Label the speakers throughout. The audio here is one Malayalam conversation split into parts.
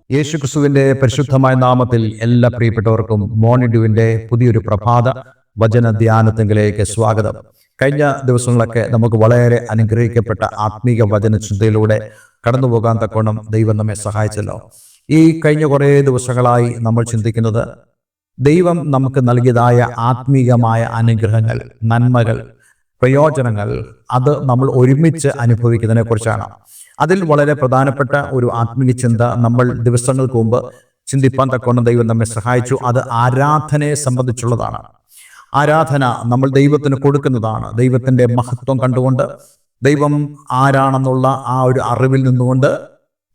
Speaker 1: യേശുക്രിസ്തുവിന്റെ പരിശുദ്ധമായ നാമത്തിൽ എല്ലാ പ്രിയപ്പെട്ടവർക്കും മോർണിംഗ് ഡ്യൂവിന്റെ പുതിയൊരു പ്രഭാത വചന ധ്യാനത്തിലേക്ക് സ്വാഗതം. കഴിഞ്ഞ ദിവസങ്ങളൊക്കെ നമുക്ക് വളരെ അനുഗ്രഹിക്കപ്പെട്ട ആത്മീക വചന ചിന്തയിലൂടെ കടന്നു പോകാൻ തക്കോണം ദൈവം നമ്മെ സഹായിച്ചല്ലോ. ഈ കഴിഞ്ഞ കുറേ ദിവസങ്ങളായി നമ്മൾ ചിന്തിക്കുന്നത് ദൈവം നമുക്ക് നൽകിയതായ ആത്മീകമായ അനുഗ്രഹങ്ങൾ, നന്മകൾ, പ്രയോജനങ്ങൾ, അത് നമ്മൾ ഒരുമിച്ച് അനുഭവിക്കുന്നതിനെ കുറിച്ചാണ്. അതിൽ വളരെ പ്രധാനപ്പെട്ട ഒരു ആത്മീയ ചിന്ത നമ്മൾ ദിവസങ്ങൾക്ക് മുമ്പ് ചിന്തിപ്പാൻ തക്കോണം ദൈവം നമ്മെ സഹായിച്ചു. അത് ആരാധനയെ സംബന്ധിച്ചുള്ളതാണ്. ആരാധന നമ്മൾ ദൈവത്തിന് കൊടുക്കുന്നതാണ്. ദൈവത്തിൻ്റെ മഹത്വം കണ്ടുകൊണ്ട്, ദൈവം ആരാണെന്നുള്ള ആ ഒരു അറിവിൽ നിന്നുകൊണ്ട്,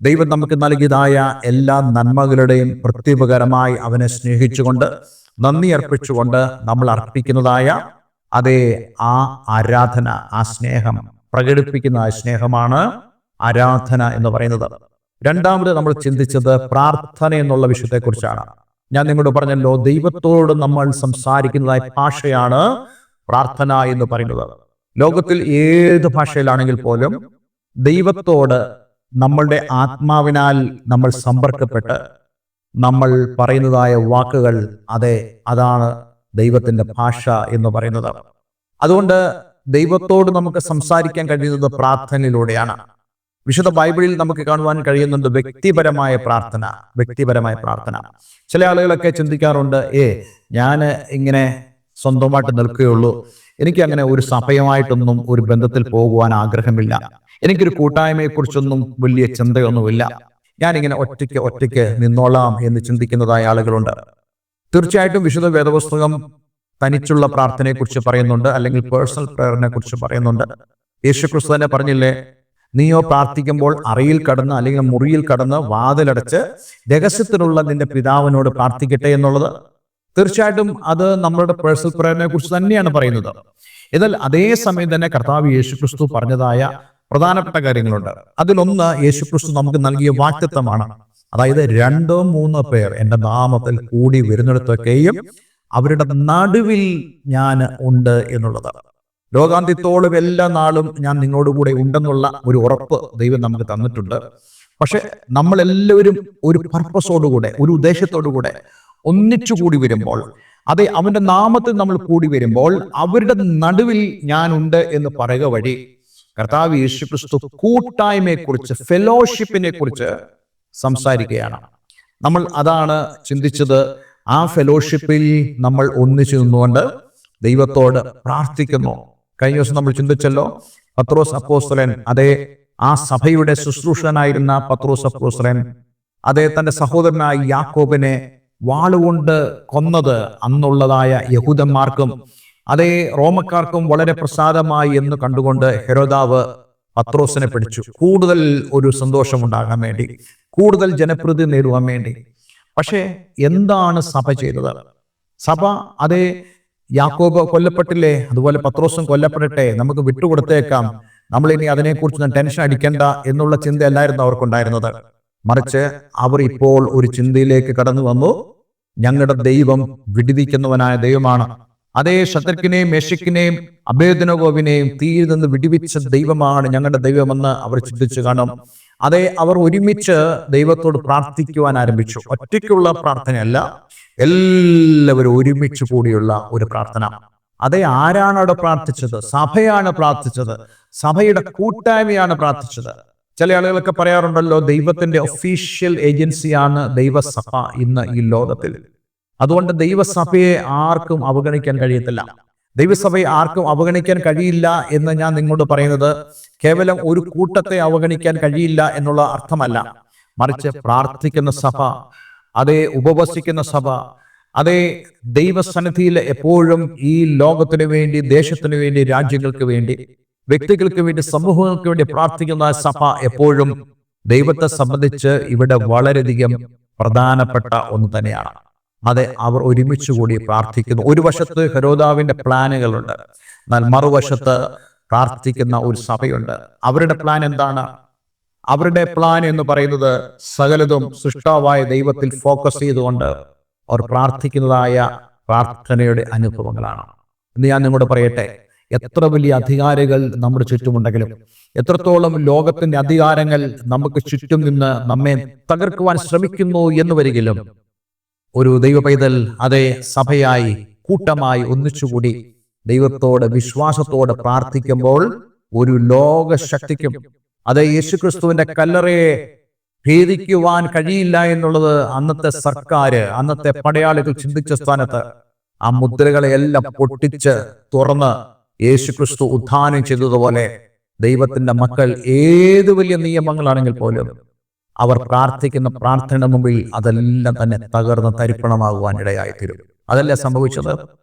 Speaker 1: ദൈവം നമുക്ക് നൽകിയതായ എല്ലാ നന്മകളുടെയും പ്രത്യുപകരമായി അവനെ സ്നേഹിച്ചുകൊണ്ട്, നന്ദി അർപ്പിച്ചുകൊണ്ട് നമ്മൾ അർപ്പിക്കുന്നതായ അതേ ആ ആരാധന, ആ സ്നേഹം പ്രകടിപ്പിക്കുന്ന ആ സ്നേഹമാണ് ആരാധന എന്ന് പറയുന്നത്. രണ്ടാമത് നമ്മൾ ചിന്തിച്ചത് പ്രാർത്ഥന എന്നുള്ള വിഷയത്തെക്കുറിച്ചാണ്. ഞാൻ നിങ്ങളോട് പറഞ്ഞല്ലോ, ദൈവത്തോട് നമ്മൾ സംസാരിക്കുന്നതായ ഭാഷയാണ് പ്രാർത്ഥന എന്ന് പറയുന്നത്. ലോകത്തിൽ ഏത് ഭാഷയിലാണെങ്കിൽ പോലും ദൈവത്തോട് നമ്മളുടെ ആത്മാവിനാൽ നമ്മൾ സമ്പർക്കപ്പെട്ട് നമ്മൾ പറയുന്നതായ വാക്കുകൾ, അതാണ് ദൈവത്തിന്റെ ഭാഷ എന്ന് പറയുന്നത്. അതുകൊണ്ട് ദൈവത്തോട് നമുക്ക് സംസാരിക്കാൻ കഴിയുന്നത് പ്രാർത്ഥനയിലൂടെയാണ്. വിശുദ്ധ ബൈബിളിൽ നമുക്ക് കാണുവാൻ കഴിയുന്നുണ്ട് വ്യക്തിപരമായ പ്രാർത്ഥന. ചില ആളുകളൊക്കെ ചിന്തിക്കാറുണ്ട്, ഞാൻ ഇങ്ങനെ സ്വന്തമായിട്ട് നിൽക്കുകയുള്ളൂ, എനിക്ക് അങ്ങനെ ഒരു സഭയുമായിട്ടൊന്നും ഒരു ബന്ധത്തിൽ പോകുവാൻ ആഗ്രഹമില്ല, എനിക്കൊരു കൂട്ടായ്മയെക്കുറിച്ചൊന്നും വലിയ ചിന്തയൊന്നുമില്ല, ഞാനിങ്ങനെ ഒറ്റയ്ക്ക് നിന്നോളാം എന്ന് ചിന്തിക്കുന്നതായ ആളുകളുണ്ട്. തീർച്ചയായിട്ടും വിശുദ്ധ വേദപുസ്തകം തനിച്ചുള്ള പ്രാർത്ഥനയെക്കുറിച്ച് പറയുന്നുണ്ട്, അല്ലെങ്കിൽ പേഴ്സണൽ പ്രയറിനെ കുറിച്ച് പറയുന്നുണ്ട്. യേശുക്രിസ്തു തന്നെ പറഞ്ഞില്ലേ, നീയോ പ്രാർത്ഥിക്കുമ്പോൾ അറയിൽ കടന്ന് അല്ലെങ്കിൽ മുറിയിൽ കടന്ന് വാതിലടച്ച് രഹസ്യത്തിലുള്ള നിന്റെ പിതാവിനോട് പ്രാർത്ഥിക്കട്ടെ എന്നുള്ളത്. തീർച്ചയായിട്ടും അത് നമ്മളുടെ പേഴ്സണൽ പ്രയറിനെ കുറിച്ച് തന്നെയാണ് പറയുന്നത്. എന്നാൽ അതേ സമയം തന്നെ കർത്താവ് യേശുക്രിസ്തു പറഞ്ഞതായ പ്രധാനപ്പെട്ട കാര്യങ്ങളുണ്ട്. അതിലൊന്ന് യേശുക്രിസ്തു നമുക്ക് നൽകിയ വാഗ്ദത്തമാണ്. അതായത് 2-3 പേർ എൻ്റെ നാമത്തിൽ കൂടി വരുന്നിടത്തൊക്കെയും അവരുടെ നടുവിൽ ഞാൻ ഉണ്ട് എന്നുള്ളത്. ലോകാന്ത്യത്തോളം എല്ലാ നാളും ഞാൻ നിങ്ങളോടുകൂടെ ഉണ്ടെന്നുള്ള ഒരു ഉറപ്പ് ദൈവം നമുക്ക് തന്നിട്ടുണ്ട്. പക്ഷെ നമ്മളെല്ലാവരും ഒരു പർപ്പസോടുകൂടെ, ഒരു ഉദ്ദേശത്തോടുകൂടെ ഒന്നിച്ചു കൂടി വരുമ്പോൾ, അവന്റെ നാമത്തിൽ നമ്മൾ കൂടി വരുമ്പോൾ അവരുടെ നടുവിൽ ഞാൻ ഉണ്ട് എന്ന് പറയുക വഴി കർത്താവ് യേശുക്രിസ്തു കൂട്ടായ്മയെക്കുറിച്ച്, ഫെലോഷിപ്പിനെ കുറിച്ച് സംസാരിക്കുകയാണ്. നമ്മൾ അതാണ് ചിന്തിച്ചത്. ആ ഫെലോഷിപ്പിൽ നമ്മൾ ഒന്നിച്ചു നിന്നുകൊണ്ട് ദൈവത്തോട് പ്രാർത്ഥിക്കുന്നു. കഴിഞ്ഞ ദിവസം നമ്മൾ ചിന്തിച്ചല്ലോ, പത്രോസ് അപ്പോസ്തലൻ, ആ സഭയുടെ ശുശ്രൂഷകനായിരുന്ന പത്രോസ് അപ്പോസ്തലൻ, തന്റെ സഹോദരനായ യാക്കോബിനെ വാളുകൊണ്ട് കൊന്നത് അന്നുള്ളതായ യഹൂദന്മാർക്കും റോമക്കാർക്കും വളരെ പ്രസാദമായി എന്ന് കണ്ടുകൊണ്ട് ഹെരോദാവ് പത്രോസിനെ പിടിച്ചു, കൂടുതൽ ഒരു സന്തോഷമുണ്ടാകാൻ വേണ്ടി, കൂടുതൽ ജനപ്രീതി നേടുവാൻ വേണ്ടി. പക്ഷേ എന്താണ് സഭ ചെയ്തത്? സഭ യാക്കോബ് കൊല്ലപ്പെട്ടില്ലേ, അതുപോലെ പത്രോസും കൊല്ലപ്പെടട്ടെ, നമുക്ക് വിട്ടുകൊടുത്തേക്കാം, നമ്മൾ ഇനി അതിനെക്കുറിച്ച് ടെൻഷൻ അടിക്കേണ്ട എന്നുള്ള ചിന്തയല്ലായിരുന്നു അവർക്കുണ്ടായിരുന്നത്. മറിച്ച് അവർ ഇപ്പോൾ ഒരു ചിന്തയിലേക്ക് കടന്നു വന്നു, ഞങ്ങളുടെ ദൈവം വിടുവിക്കുന്നവനായ ദൈവമാണ്. ശദ്രക്കിനെയും മേശക്കിനെയും അബേദ്നെഗോവിനെയും തീയിൽ നിന്ന് വിടുവിച്ച ദൈവമാണ് ഞങ്ങളുടെ ദൈവമെന്ന് അവർ ചിന്തിച്ചു കാണും. അവർ ഒരുമിച്ച് ദൈവത്തോട് പ്രാർത്ഥിക്കുവാൻ ആരംഭിച്ചു. ഒറ്റയ്ക്കുള്ള പ്രാർത്ഥനയല്ല, എല്ലാവരും ഒരുമിച്ച് കൂടിയുള്ള ഒരു പ്രാർത്ഥന. ആരാണ് അവിടെ പ്രാർത്ഥിച്ചത്? സഭയാണ് പ്രാർത്ഥിച്ചത്. സഭയുടെ കൂട്ടായ്മയാണ് പ്രാർത്ഥിച്ചത്. ചില ആളുകളൊക്കെ പറയാറുണ്ടല്ലോ, ദൈവത്തിന്റെ ഒഫീഷ്യൽ ഏജൻസിയാണ് ദൈവസഭ ഇന്ന് ഈ ലോകത്തിൽ. അതുകൊണ്ട് ദൈവസഭയെ ആർക്കും അവഗണിക്കാൻ കഴിയത്തില്ല. ദൈവസഭയെ ആർക്കും അവഗണിക്കാൻ കഴിയില്ല എന്ന് ഞാൻ നിങ്ങളോട് പറയുന്നത് കേവലം ഒരു കൂട്ടത്തെ അവഗണിക്കാൻ കഴിയില്ല എന്നുള്ള അർത്ഥമല്ല. മറിച്ച് പ്രാർത്ഥിക്കുന്ന സഭ, ഉപവസിക്കുന്ന സഭ, ദൈവസന്നിധിയിൽ എപ്പോഴും ഈ ലോകത്തിനു വേണ്ടി, ദേശത്തിനു വേണ്ടി, രാജ്യങ്ങൾക്ക് വേണ്ടി, വ്യക്തികൾക്ക് വേണ്ടി, സമൂഹങ്ങൾക്ക് വേണ്ടി പ്രാർത്ഥിക്കുന്ന സഭ എപ്പോഴും ദൈവത്തെ സംബന്ധിച്ച് ഇവിടെ വളരെയധികം പ്രധാനപ്പെട്ട ഒന്ന് തന്നെയാണ്. അവർ ഒരുമിച്ച് കൂടി പ്രാർത്ഥിക്കുന്നു. ഒരു വശത്ത് ഹെരോദാവിന്റെ പ്ലാനുകളുണ്ട്, എന്നാൽ മറുവശത്ത് പ്രാർത്ഥിക്കുന്ന ഒരു സഭയുണ്ട്. അവരുടെ പ്ലാൻ എന്താണ്? അവരുടെ പ്ലാൻ എന്ന് പറയുന്നത് സകലതും സൃഷ്ടാവായ ദൈവത്തിൽ ഫോക്കസ് ചെയ്തുകൊണ്ട് അവർ പ്രാർത്ഥിക്കുന്നതായ പ്രാർത്ഥനയുടെ അനുഭവങ്ങളാണ്. എന്ന് ഞാൻ നിങ്ങളോട് പറയട്ടെ, എത്ര വലിയ അധികാരികൾ നമ്മുടെ ചുറ്റുമുണ്ടെങ്കിലും, എത്രത്തോളം ലോകത്തിന്റെ അധികാരങ്ങൾ നമുക്ക് ചുറ്റും നിന്ന് നമ്മെ തകർക്കുവാൻ ശ്രമിക്കുന്നു എന്ന് വരികിലും, ഒരു ദൈവ പൈതൽ അതേ സഭയായി കൂട്ടമായി ഒന്നിച്ചുകൂടി ദൈവത്തോട് വിശ്വാസത്തോടെ പ്രാർത്ഥിക്കുമ്പോൾ ഒരു ലോക ശക്തിക്കും അതേ യേശുക്രിസ്തുവിന്റെ കല്ലറയെ ഭേദിക്കുവാൻ കഴിയില്ല എന്നുള്ളത് അന്നത്തെ സർക്കാർ, അന്നത്തെ പടയാളികൾ ചിന്തിച്ച സ്ഥാനത്ത് ആ മുദ്രകളെയെല്ലാം പൊട്ടിച്ച് തുറന്ന് യേശുക്രിസ്തു ഉദ്ധാനം ചെയ്തതുപോലെ ദൈവത്തിന്റെ മക്കൾ ഏത് വലിയ നിയമങ്ങളാണെങ്കിൽ പോലും അവർ പ്രാർത്ഥിക്കുന്ന പ്രാർത്ഥന മുമ്പിൽ അതെല്ലാം തന്നെ തകർന്ന് തരിപ്പണമാകുവാൻ ഇടയായിത്തീരും. അതല്ലേ സംഭവിച്ചത്?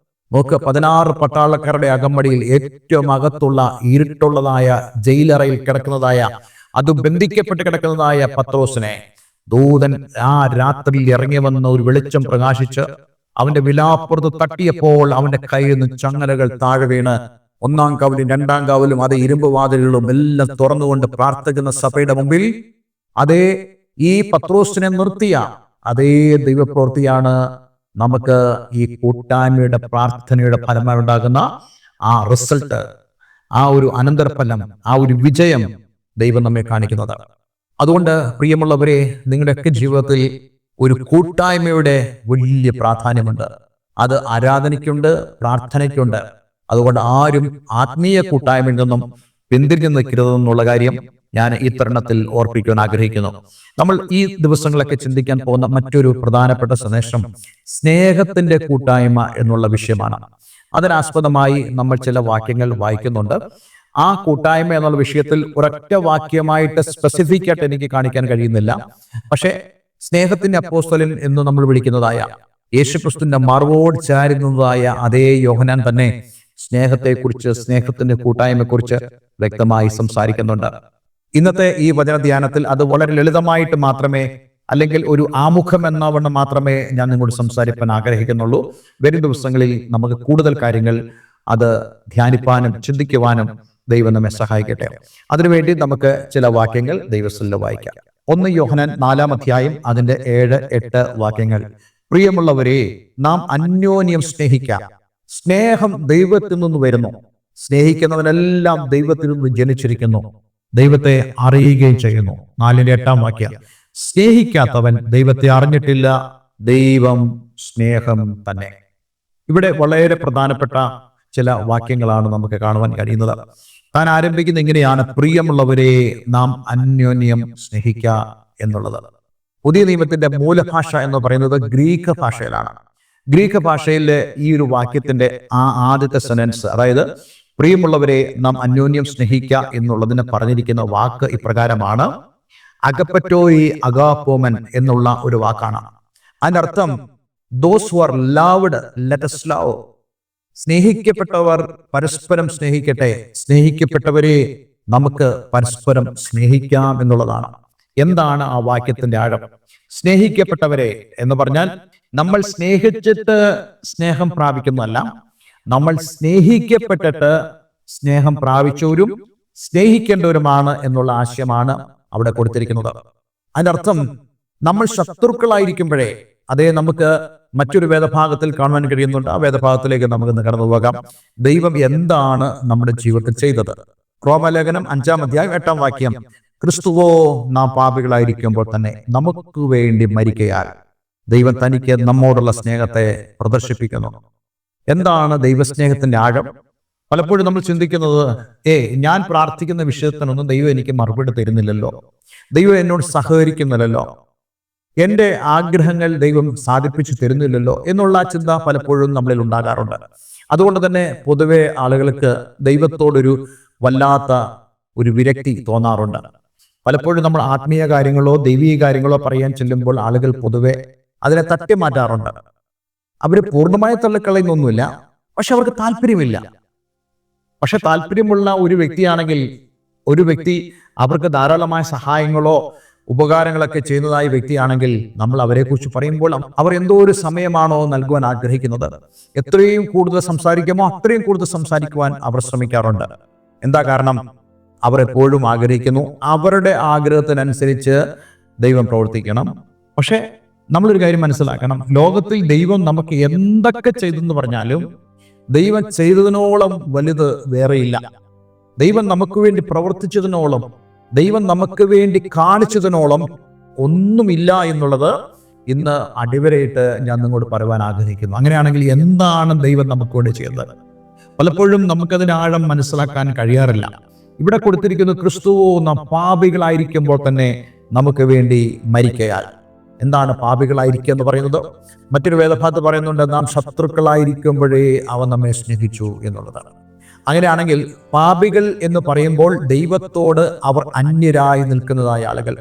Speaker 1: നോക്ക്, 16 പട്ടാളക്കാരുടെ അകമ്പടിയിൽ ഏറ്റവും അകത്തുള്ള ഇരുട്ടുള്ളതായ ജയിലറയിൽ കിടക്കുന്നതായ, അത് ബന്ധിക്കപ്പെട്ട് കിടക്കുന്നതായ പത്രോസിനെ ദൂതൻ ആ രാത്രിയിൽ ഇറങ്ങി വന്ന ഒരു വെളിച്ചം പ്രകാശിച്ച് അവന്റെ വിലാപ്പുറത്ത് തട്ടിയപ്പോൾ അവന്റെ കയ്യിൽ നിന്ന് ചങ്ങലകൾ താഴെ വീണ് 1-ാം കാവലും 2-ാം കാവലും അതേ ഇരുമ്പ് വാതിലുകളും എല്ലാം തുറന്നുകൊണ്ട് പ്രാർത്ഥിക്കുന്ന സഭയുടെ മുമ്പിൽ അതേ ഈ പത്രോസിനെ നിർത്തിയ അതേ ദൈവപ്രവൃത്തിയാണ് നമുക്ക് ഈ കൂട്ടായ്മയുടെ പ്രാർത്ഥനയുടെ ഫലമായി ഉണ്ടാകുന്ന ആ റിസൾട്ട്, ആ ഒരു അനന്തരഫലം, ആ ഒരു വിജയം ദൈവം നമ്മെ കാണിക്കുന്നത്. അതുകൊണ്ട് പ്രിയമുള്ളവരെ, നിങ്ങളുടെയൊക്കെ ജീവിതത്തിൽ ഒരു കൂട്ടായ്മയുടെ വലിയ പ്രാധാന്യമുണ്ട്. അത് ആരാധനയ്ക്കുണ്ട്, പ്രാർത്ഥനയ്ക്കുണ്ട്. അതുകൊണ്ട് ആരും ആത്മീയ കൂട്ടായ്മയിൽ നിന്നും പിന്തിരിഞ്ഞു നിൽക്കരുതെന്നുള്ള കാര്യം ഞാൻ ഈ തരുണത്തിൽ ഓർപ്പിക്കാൻ ആഗ്രഹിക്കുന്നു. നമ്മൾ ഈ ദിവസങ്ങളൊക്കെ ചിന്തിക്കാൻ പോകുന്ന മറ്റൊരു പ്രധാനപ്പെട്ട സന്ദേശം സ്നേഹത്തിന്റെ കൂട്ടായ്മ എന്നുള്ള വിഷയമാണ്. അതിനാസ്പദമായി നമ്മൾ ചില വാക്യങ്ങൾ വായിക്കുന്നുണ്ട്. ആ കൂട്ടായ്മ എന്നുള്ള വിഷയത്തിൽ ഒരൊറ്റ വാക്യമായിട്ട് സ്പെസിഫിക് ആയിട്ട് എനിക്ക് കാണിക്കാൻ കഴിയുന്നില്ല. പക്ഷെ സ്നേഹത്തിന്റെ അപ്പോസ്തലൻ എന്ന് നമ്മൾ വിളിക്കുന്നതായ യേശുക്രിസ്തുവിന്റെ മറവോട് ചാരുന്നതായ അതേ യോഹന്നാൻ തന്നെ സ്നേഹത്തെക്കുറിച്ച്, സ്നേഹത്തിന്റെ കൂട്ടായ്മയെക്കുറിച്ച് വ്യക്തമായി സംസാരിക്കുന്നുണ്ട്. ഇന്നത്തെ ഈ വചനധ്യാനത്തിൽ അത് വളരെ ലളിതമായിട്ട് മാത്രമേ, അല്ലെങ്കിൽ ഒരു ആമുഖം എന്ന വണ്ണം മാത്രമേ ഞാൻ നിങ്ങളോട് സംസാരിക്കാൻ ആഗ്രഹിക്കുന്നുള്ളൂ. വരും ദിവസങ്ങളിൽ നമുക്ക് കൂടുതൽ കാര്യങ്ങൾ അത് ധ്യാനിപ്പാനും ചിന്തിക്കുവാനും ദൈവം നമ്മെ സഹായിക്കട്ടെ. അതിനുവേണ്ടി നമുക്ക് ചില വാക്യങ്ങൾ ദൈവത്തിൽ വായിക്കാം. 1 യോഹന്നാൻ 4-ാം അധ്യായം അതിന്റെ 7-8 വാക്യങ്ങൾ. പ്രിയമുള്ളവരെ, നാം അന്യോന്യം സ്നേഹിക്കാം. സ്നേഹം ദൈവത്തിൽ നിന്ന് വരുന്നു. സ്നേഹിക്കുന്നവനെല്ലാം ദൈവത്തിൽ നിന്ന് ജനിച്ചിരിക്കുന്നു, ദൈവത്തെ അറിയുകയും ചെയ്യുന്നു. 4-ന്റെ 8-ാം വാക്യം. സ്നേഹിക്കാത്തവൻ ദൈവത്തെ അറിഞ്ഞിട്ടില്ല, ദൈവം സ്നേഹം തന്നെ. ഇവിടെ വളരെ പ്രധാനപ്പെട്ട ചില വാക്യങ്ങളാണ് നമുക്ക് കാണുവാൻ കഴിയുന്നത്. താൻ ആരംഭിക്കുന്ന ഇങ്ങനെയാണ്: പ്രിയമുള്ളവരെ, നാം അന്യോന്യം സ്നേഹിക്കുക എന്നുള്ളത്. പുതിയ നിയമത്തിന്റെ മൂലഭാഷ എന്ന് പറയുന്നത് ഗ്രീക്ക് ഭാഷയിലാണ്. ഗ്രീക്ക് ഭാഷയിലെ ഈ ഒരു വാക്യത്തിന്റെ ആദ്യത്തെ സെന്റൻസ്, അതായത് പ്രിയമുള്ളവരെ നാം അന്യോന്യം സ്നേഹിക്കുക എന്നുള്ളതിന് പറഞ്ഞിരിക്കുന്ന വാക്ക് ഇപ്രകാരമാണ്: അഗപ്പറ്റോയി അഗാപ്പോമൻ എന്നുള്ള ഒരു വാക്കാണ്. അതിന്റെ അർത്ഥം those who are loved let us love. സ്നേഹിക്കപ്പെട്ടവർ പരസ്പരം സ്നേഹിക്കട്ടെ, സ്നേഹിക്കപ്പെട്ടവരെ നമുക്ക് പരസ്പരം സ്നേഹിക്കാം എന്നുള്ളതാണ്. എന്താണ് ആ വാക്യത്തിന്റെ ആഴം? സ്നേഹിക്കപ്പെട്ടവരെ എന്ന് പറഞ്ഞാൽ നമ്മൾ സ്നേഹിച്ചിട്ട് സ്നേഹം പ്രാപിക്കുന്നതല്ല, നമ്മൾ സ്നേഹിക്കപ്പെട്ടിട്ട് സ്നേഹം പ്രാപിച്ചവരും സ്നേഹിക്കേണ്ടവരുമാണ് എന്നുള്ള ആശയമാണ് അവിടെ കൊടുത്തിരിക്കുന്നത്. അതിന്റെ അർത്ഥം നമ്മൾ ശത്രുക്കളായിരിക്കുമ്പോഴേ, അതേ നമുക്ക് മറ്റൊരു വേദഭാഗത്തിൽ കാണുവാൻ കഴിയുന്നുണ്ട്. ആ വേദഭാഗത്തിലേക്ക് നമുക്ക് കടന്നു പോകാം. ദൈവം എന്താണ് നമ്മുടെ ജീവിതത്തിൽ ചെയ്തത്? റോമാലേഖനം 5-ാം അധ്യായം 8-ാം വാക്യം. ക്രിസ്തുവോ നാം പാപികളായിരിക്കുമ്പോൾ തന്നെ നമുക്ക് വേണ്ടി മരിക്കയാൽ ദൈവം തനിക്ക് നമ്മോടുള്ള സ്നേഹത്തെ പ്രദർശിപ്പിക്കുന്നു. എന്താണ് ദൈവസ്നേഹത്തിന്റെ ആഴം? പലപ്പോഴും നമ്മൾ ചിന്തിക്കുന്നത്, ഞാൻ പ്രാർത്ഥിക്കുന്ന വിഷയത്തിനൊന്നും ദൈവം എനിക്ക് മറുപടി തരുന്നില്ലല്ലോ, ദൈവം എന്നോട് സഹകരിക്കുന്നില്ലല്ലോ, എന്റെ ആഗ്രഹങ്ങൾ ദൈവം സാധിപ്പിച്ചു തരുന്നില്ലല്ലോ എന്നുള്ള ചിന്ത പലപ്പോഴും നമ്മളിൽ ഉണ്ടാകാറുണ്ട്. അതുകൊണ്ട് തന്നെ പൊതുവെ ആളുകൾക്ക് ദൈവത്തോടൊരു വല്ലാത്ത ഒരു വിരക്തി തോന്നാറുണ്ട്. പലപ്പോഴും നമ്മൾ ആത്മീയ കാര്യങ്ങളോ ദൈവീയ കാര്യങ്ങളോ പറയാൻ ചെല്ലുമ്പോൾ ആളുകൾ പൊതുവെ അതിനെ തട്ടി മാറ്റാറുണ്ട്. അവര് പൂർണ്ണമായി തള്ളിക്കളയുന്നൊന്നുമില്ല, പക്ഷെ അവർക്ക് താല്പര്യമില്ല. പക്ഷെ താല്പര്യമുള്ള ഒരു വ്യക്തിയാണെങ്കിൽ, ഒരു വ്യക്തി അവർക്ക് ധാരാളമായ സഹായങ്ങളോ ഉപകാരങ്ങളൊക്കെ ചെയ്യുന്നതായ വ്യക്തിയാണെങ്കിൽ, നമ്മൾ അവരെ കുറിച്ച് പറയുമ്പോൾ അവർ എന്തോ ഒരു സമയമാണോ നൽകുവാൻ ആഗ്രഹിക്കുന്നത്, എത്രയും കൂടുതൽ സംസാരിക്കുമോ അത്രയും കൂടുതൽ സംസാരിക്കുവാൻ അവർ ശ്രമിക്കാറുണ്ട്. എന്താ കാരണം? അവർ എപ്പോഴും ആഗ്രഹിക്കുന്നു അവരുടെ ആഗ്രഹത്തിനനുസരിച്ച് ദൈവം പ്രവർത്തിക്കണം. പക്ഷെ നമ്മളൊരു കാര്യം മനസ്സിലാക്കണം, ലോകത്തിൽ ദൈവം നമുക്ക് എന്തൊക്കെ ചെയ്തെന്ന് പറഞ്ഞാലും ദൈവം ചെയ്തതിനോളം വലുത് വേറെയില്ല. ദൈവം നമുക്ക് വേണ്ടി പ്രവർത്തിച്ചതിനോളം, ദൈവം നമുക്ക് വേണ്ടി കാണിച്ചതിനോളം ഒന്നുമില്ല എന്നുള്ളത് ഇന്ന് അടിവരയിട്ട് ഞാൻ നിങ്ങളോട് പറയുവാൻ ആഗ്രഹിക്കുന്നു. അങ്ങനെയാണെങ്കിൽ എന്താണ് ദൈവം നമുക്ക് വേണ്ടി ചെയ്യുന്നത്? പലപ്പോഴും നമുക്കതിന് ആഴം മനസ്സിലാക്കാൻ കഴിയാറില്ല. ഇവിടെ കൊടുത്തിരിക്കുന്ന ക്രിസ്തുവോ നാം പാപികളായിരിക്കുമ്പോൾ തന്നെ നമുക്ക് വേണ്ടി മരിക്കയാൽ. എന്താണ് പാപികളായിരിക്കുക എന്ന് പറയുന്നത്? മറ്റൊരു വേദഭാഗത്ത് പറയുന്നുണ്ട്, നാം ശത്രുക്കളായിരിക്കുമ്പോഴേ അവൻ നമ്മെ സ്നേഹിച്ചു എന്നുള്ളതാണ്. അങ്ങനെയാണെങ്കിൽ പാപികൾ എന്ന് പറയുമ്പോൾ ദൈവത്തോട് അവർ അന്യരായി നിൽക്കുന്നതായ ആളുകൾ,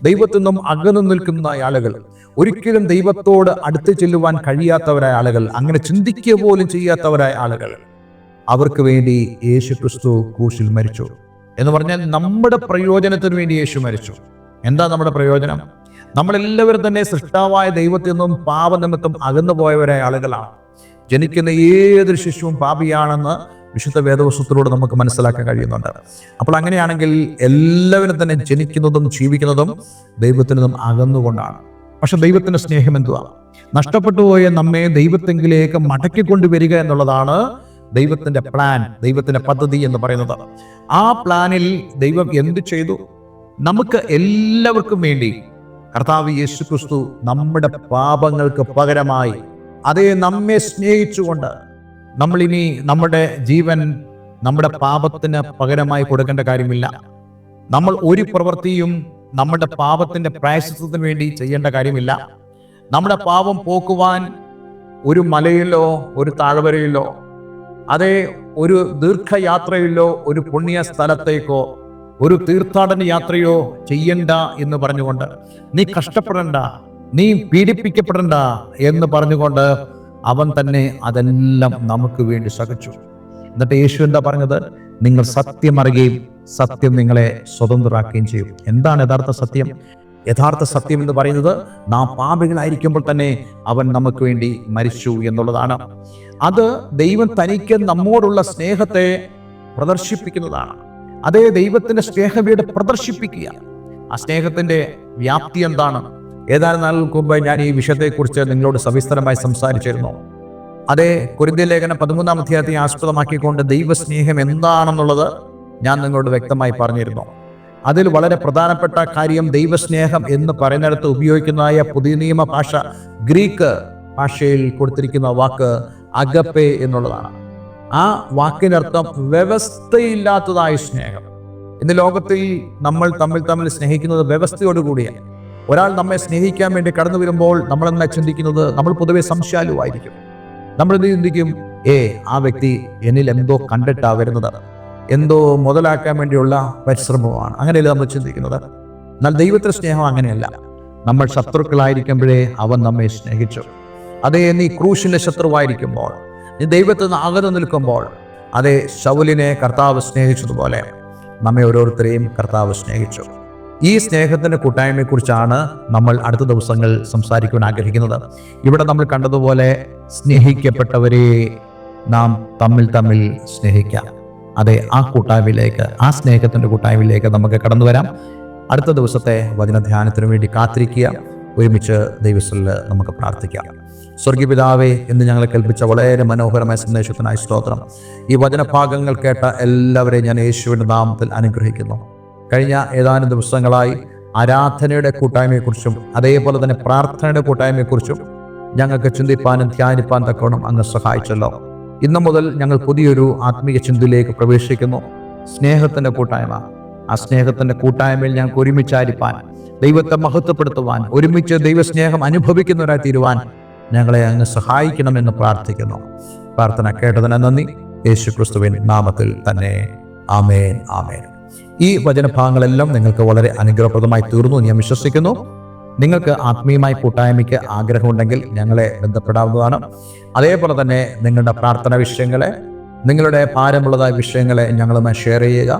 Speaker 1: ദൈവത്തിൽ നിന്നും അകന്നു നിൽക്കുന്നതായ ആളുകൾ, ഒരിക്കലും ദൈവത്തോട് അടുത്ത് ചെല്ലുവാൻ കഴിയാത്തവരായ ആളുകൾ, അങ്ങനെ ചിന്തിക്കുക പോലും ചെയ്യാത്തവരായ ആളുകൾ, അവർക്ക് വേണ്ടി യേശു ക്രിസ്തു ക്രൂശിൽ മരിച്ചു എന്ന് പറഞ്ഞാൽ നമ്മുടെ പ്രയോജനത്തിന് വേണ്ടി യേശു മരിച്ചു. എന്താ നമ്മുടെ പ്രയോജനം? നമ്മളെല്ലാവരും തന്നെ സൃഷ്ടാവായ ദൈവത്തിൽ നിന്നും പാപനിമിത്തം അകന്നു പോയവരായ ആളുകളാണ്. ജനിക്കുന്ന ഏതൊരു ശിശുവും പാപിയാണെന്ന് വിശുദ്ധ വേദവസ്തുത്തിലൂടെ നമുക്ക് മനസ്സിലാക്കാൻ കഴിയുന്നുണ്ട്. അപ്പോൾ അങ്ങനെയാണെങ്കിൽ എല്ലാവരും തന്നെ ജനിക്കുന്നതും ജീവിക്കുന്നതും ദൈവത്തിൽ നിന്നും അകന്നുകൊണ്ടാണ്. പക്ഷെ ദൈവത്തിന്റെ സ്നേഹം എന്തുവാ? നഷ്ടപ്പെട്ടു പോയ നമ്മെ ദൈവത്തെങ്കിലേക്ക് മടക്കിക്കൊണ്ടുവരിക എന്നുള്ളതാണ് ദൈവത്തിന്റെ പ്ലാൻ, ദൈവത്തിന്റെ പദ്ധതി എന്ന് പറയുന്നത്. ആ പ്ലാനിൽ ദൈവം എന്ത് ചെയ്തു? നമുക്ക് എല്ലാവർക്കും വേണ്ടി കർത്താവ് യേശു ക്രിസ്തു നമ്മുടെ പാപങ്ങൾക്ക് പകരമായി, അതേ നമ്മെ സ്നേഹിച്ചുകൊണ്ട്, നമ്മളിനി നമ്മുടെ ജീവൻ നമ്മുടെ പാപത്തിന് പകരമായി കൊടുക്കേണ്ട കാര്യമില്ല. നമ്മൾ ഒരു പ്രവൃത്തിയും നമ്മുടെ പാപത്തിന്റെ പ്രായശ്ചിത്തത്തിന് വേണ്ടി ചെയ്യേണ്ട കാര്യമില്ല. നമ്മുടെ പാപം പോക്കുവാൻ ഒരു മലയിലോ ഒരു താഴ്വരയിലോ, അതേ ഒരു ദീർഘയാത്രയിലോ ഒരു പുണ്യ സ്ഥലത്തേക്കോ ഒരു തീർത്ഥാടന യാത്രയോ ചെയ്യണ്ട എന്ന് പറഞ്ഞുകൊണ്ട്, നീ കഷ്ടപ്പെടണ്ട, നീ പീഡിപ്പിക്കപ്പെടണ്ട എന്ന് പറഞ്ഞുകൊണ്ട് അവൻ തന്നെ അതെല്ലാം നമുക്ക് വേണ്ടി സഹിച്ചു. എന്നിട്ട് യേശു എന്താ പറഞ്ഞത്? നിങ്ങൾ സത്യം അറിയുകയും സത്യം നിങ്ങളെ സ്വതന്ത്രരാക്കുകയും ചെയ്യും. എന്താണ് യഥാർത്ഥ സത്യം? യഥാർത്ഥ സത്യം എന്ന് പറയുന്നത് നാം പാപികളായിരിക്കുമ്പോൾ തന്നെ അവൻ നമുക്ക് വേണ്ടി മരിച്ചു എന്നുള്ളതാണ്. അത് ദൈവം തനിക്ക് നമ്മോടുള്ള സ്നേഹത്തെ പ്രദർശിപ്പിക്കുന്നതാണ്. അതേ ദൈവത്തിന്റെ സ്നേഹവീട് പ്രദർശിപ്പിക്കുക. ആ സ്നേഹത്തിന്റെ വ്യാപ്തി എന്താണ്? ഏതാനും നാളുകൾക്ക് മുമ്പ് ഞാൻ ഈ വിഷയത്തെക്കുറിച്ച് നിങ്ങളോട് സവിസ്തരമായി സംസാരിച്ചിരുന്നു. അതേ കൊരിന്ത്യർ ലേഖനം 13-ാം അധ്യായത്തെ ആസ്പദമാക്കിക്കൊണ്ട് ദൈവസ്നേഹം എന്താണെന്നുള്ളത് ഞാൻ നിങ്ങളോട് വ്യക്തമായി പറഞ്ഞിരുന്നു. അതിൽ വളരെ പ്രധാനപ്പെട്ട കാര്യം ദൈവസ്നേഹം എന്ന് പറയുന്നിടത്ത് ഉപയോഗിക്കുന്നതായ പുതിയ നിയമ ഭാഷ, ഗ്രീക്ക് ഭാഷയിൽ കൊടുത്തിരിക്കുന്ന വാക്ക് അഗപ്പെ എന്നുള്ളതാണ്. ആ വാക്കിനർത്ഥം വ്യവസ്ഥയില്ലാത്തതായ സ്നേഹം. ഇന്ന് ലോകത്തിൽ നമ്മൾ തമ്മിൽ സ്നേഹിക്കുന്നത് വ്യവസ്ഥയോടുകൂടിയാണ്. ഒരാൾ നമ്മെ സ്നേഹിക്കാൻ വേണ്ടി കടന്നു വരുമ്പോൾ നമ്മൾ എന്നാ ചിന്തിക്കുന്നത്? നമ്മൾ പൊതുവെ സംശയാലുവായിരിക്കും. നമ്മൾ എന്ത് ചിന്തിക്കും? ആ വ്യക്തി എന്നിൽ എന്തോ കണ്ടിട്ടാ വരുന്നത്, എന്തോ മുതലാക്കാൻ വേണ്ടിയുള്ള പരിശ്രമമാണ്, അങ്ങനെയല്ല നമ്മൾ ചിന്തിക്കുന്നത്. എന്നാൽ ദൈവത്തിന്റെ സ്നേഹം അങ്ങനെയല്ല. നമ്മൾ ശത്രുക്കളായിരിക്കുമ്പോഴേ അവൻ നമ്മെ സ്നേഹിച്ചു. അതേ നീ ക്രൂശിന്റെ ശത്രുവായിരിക്കുമ്പോൾ, നീ ദൈവത്തിൽ നിന്ന് അകന്നു നിൽക്കുമ്പോൾ, അതേ ശൗലിനെ കർത്താവ് സ്നേഹിച്ചതുപോലെ നമ്മെ ഓരോരുത്തരെയും കർത്താവ് സ്നേഹിച്ചു. ഈ സ്നേഹത്തിന്റെ കൂട്ടായ്മയെക്കുറിച്ചാണ് നമ്മൾ അടുത്ത ദിവസങ്ങൾ സംസാരിക്കുവാൻ ആഗ്രഹിക്കുന്നത്. ഇവിടെ നമ്മൾ കണ്ടതുപോലെ സ്നേഹിക്കപ്പെട്ടവരെ നാം തമ്മിൽ സ്നേഹിക്കാം. അതെ, ആ കൂട്ടായ്മയിലേക്ക്, ആ സ്നേഹത്തിന്റെ കൂട്ടായ്മയിലേക്ക് നമുക്ക് കടന്നു വരാം. അടുത്ത ദിവസത്തെ വചനധ്യാനത്തിനു വേണ്ടി കാത്തിരിക്കുക. ഒരുമിച്ച് ദൈവത്തിൽ നമുക്ക് പ്രാർത്ഥിക്കാം. സ്വർഗീയപിതാവേ, ഇന്ന് ഞങ്ങളെ കേൾപ്പിച്ച വളരെ മനോഹരമായ സന്ദേശത്തിനായി സ്തോത്രം. ഈ വചനഭാഗങ്ങൾ കേട്ട എല്ലാവരെയും ഞാൻ യേശുവിന്റെ നാമത്തിൽ അനുഗ്രഹിക്കുന്നു. കഴിഞ്ഞ ഏതാനും ദിവസങ്ങളായി ആരാധനയുടെ കൂട്ടായ്മയെക്കുറിച്ചും അതേപോലെ തന്നെ പ്രാർത്ഥനയുടെ കൂട്ടായ്മയെക്കുറിച്ചും ഞങ്ങൾക്ക് ചിന്തിപ്പാനും ധ്യാനിപ്പാൻ തക്കോണം അങ്ങ് സഹായിച്ചല്ലോ. ഇന്നു മുതൽ ഞങ്ങൾ പുതിയൊരു ആത്മീയ ചിന്തയിലേക്ക് പ്രവേശിക്കുന്നു. സ്നേഹത്തിന്റെ കൂട്ടായ്മ. ആ സ്നേഹത്തിന്റെ കൂട്ടായ്മയിൽ ഞങ്ങൾക്ക് ഒരുമിച്ചായിരിക്കാൻ, ദൈവത്തെ മഹത്വപ്പെടുത്തുവാൻ, ഒരുമിച്ച് ദൈവസ്നേഹം അനുഭവിക്കുന്നവരായി തീരുവാൻ ഞങ്ങളെ അങ്ങ് സഹായിക്കണമെന്ന് പ്രാർത്ഥിക്കുന്നു. പ്രാർത്ഥന കേട്ടതിന് നന്ദി. യേശു ക്രിസ്തുവിൻ നാമത്തിൽ തന്നെ. ആമേൻ, ആമേൻ. ഈ വചനഭാഗങ്ങളെല്ലാം നിങ്ങൾക്ക് വളരെ അനുഗ്രഹപ്രദമായി തീർന്നു ഞാൻ വിശ്വസിക്കുന്നു. നിങ്ങൾക്ക് ആത്മീയമായ കൂട്ടായ്മയ്ക്ക് ആഗ്രഹമുണ്ടെങ്കിൽ ഞങ്ങളെ ബന്ധപ്പെടാവുന്നതാണ്. അതേപോലെ തന്നെ നിങ്ങളുടെ പ്രാർത്ഥന വിഷയങ്ങളെ, നിങ്ങളുടെ ഭാരമുള്ളതായ വിഷയങ്ങളെ ഞങ്ങളുമായി ഷെയർ ചെയ്യുക.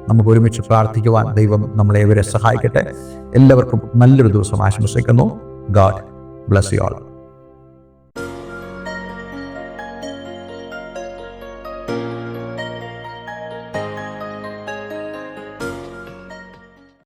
Speaker 1: നമുക്ക് ഒരുമിച്ച് പ്രാർത്ഥിക്കുവാൻ ദൈവം നമ്മളെ ഇവരെ സഹായിക്കട്ടെ. എല്ലാവർക്കും നല്ലൊരു ദിവസം ആശംസിക്കുന്നു. God bless you all.